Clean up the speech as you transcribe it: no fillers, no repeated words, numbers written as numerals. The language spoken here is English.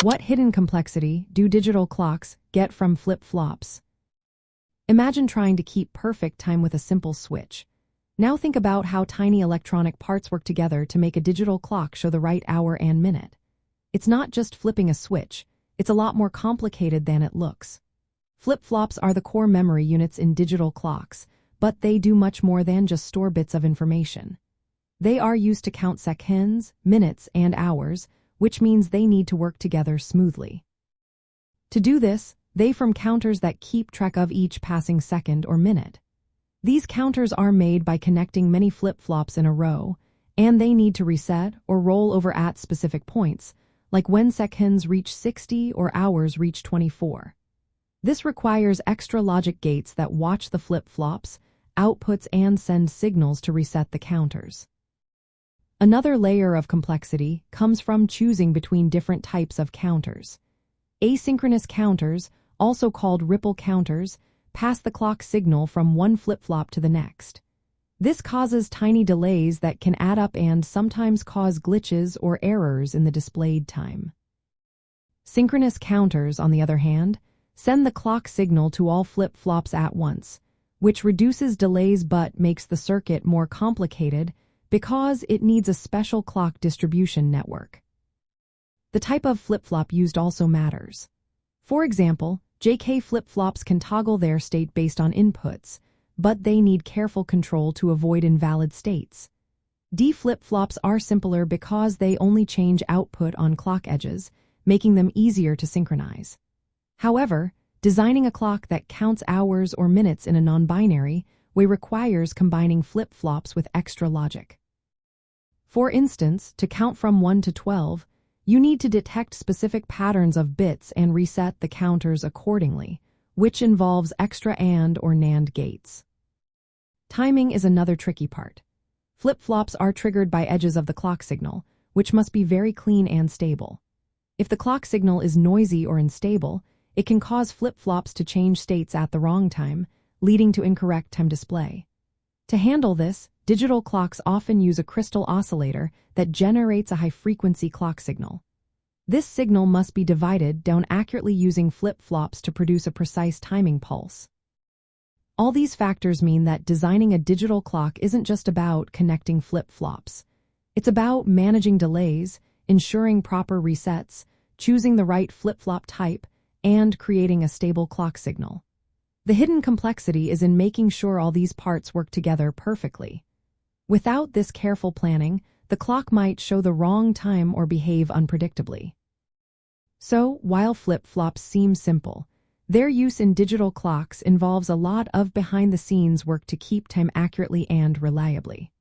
What hidden complexity do digital clocks get from flip-flops? Imagine trying to keep perfect time with a simple switch. Now think about how tiny electronic parts work together to make a digital clock show the right hour and minute. It's not just flipping a switch, it's a lot more complicated than it looks. Flip-flops are the core memory units in digital clocks, but they do much more than just store bits of information. They are used to count seconds, minutes, and hours, which means they need to work together smoothly. To do this, they form counters that keep track of each passing second or minute. These counters are made by connecting many flip-flops in a row, and they need to reset or roll over at specific points, like when seconds reach 60 or hours reach 24. This requires extra logic gates that watch the flip-flops, outputs, and send signals to reset the counters. Another layer of complexity comes from choosing between different types of counters. Asynchronous counters, also called ripple counters, pass the clock signal from one flip-flop to the next. This causes tiny delays that can add up and sometimes cause glitches or errors in the displayed time. Synchronous counters, on the other hand, send the clock signal to all flip-flops at once, which reduces delays but makes the circuit more complicated because it needs a special clock distribution network. The type of flip-flop used also matters. For example, JK flip-flops can toggle their state based on inputs, but they need careful control to avoid invalid states. D flip-flops are simpler because they only change output on clock edges, making them easier to synchronize. However, designing a clock that counts hours or minutes in a non-binary way requires combining flip-flops with extra logic. For instance, to count from 1 to 12, you need to detect specific patterns of bits and reset the counters accordingly, which involves extra AND or NAND gates. Timing is another tricky part. Flip-flops are triggered by edges of the clock signal, which must be very clean and stable. If the clock signal is noisy or unstable, it can cause flip-flops to change states at the wrong time, leading to incorrect time display. To handle this, digital clocks often use a crystal oscillator that generates a high-frequency clock signal. This signal must be divided down accurately using flip-flops to produce a precise timing pulse. All these factors mean that designing a digital clock isn't just about connecting flip-flops. It's about managing delays, ensuring proper resets, choosing the right flip-flop type, and creating a stable clock signal. The hidden complexity is in making sure all these parts work together perfectly. Without this careful planning, the clock might show the wrong time or behave unpredictably. So, while flip-flops seem simple, their use in digital clocks involves a lot of behind-the-scenes work to keep time accurately and reliably.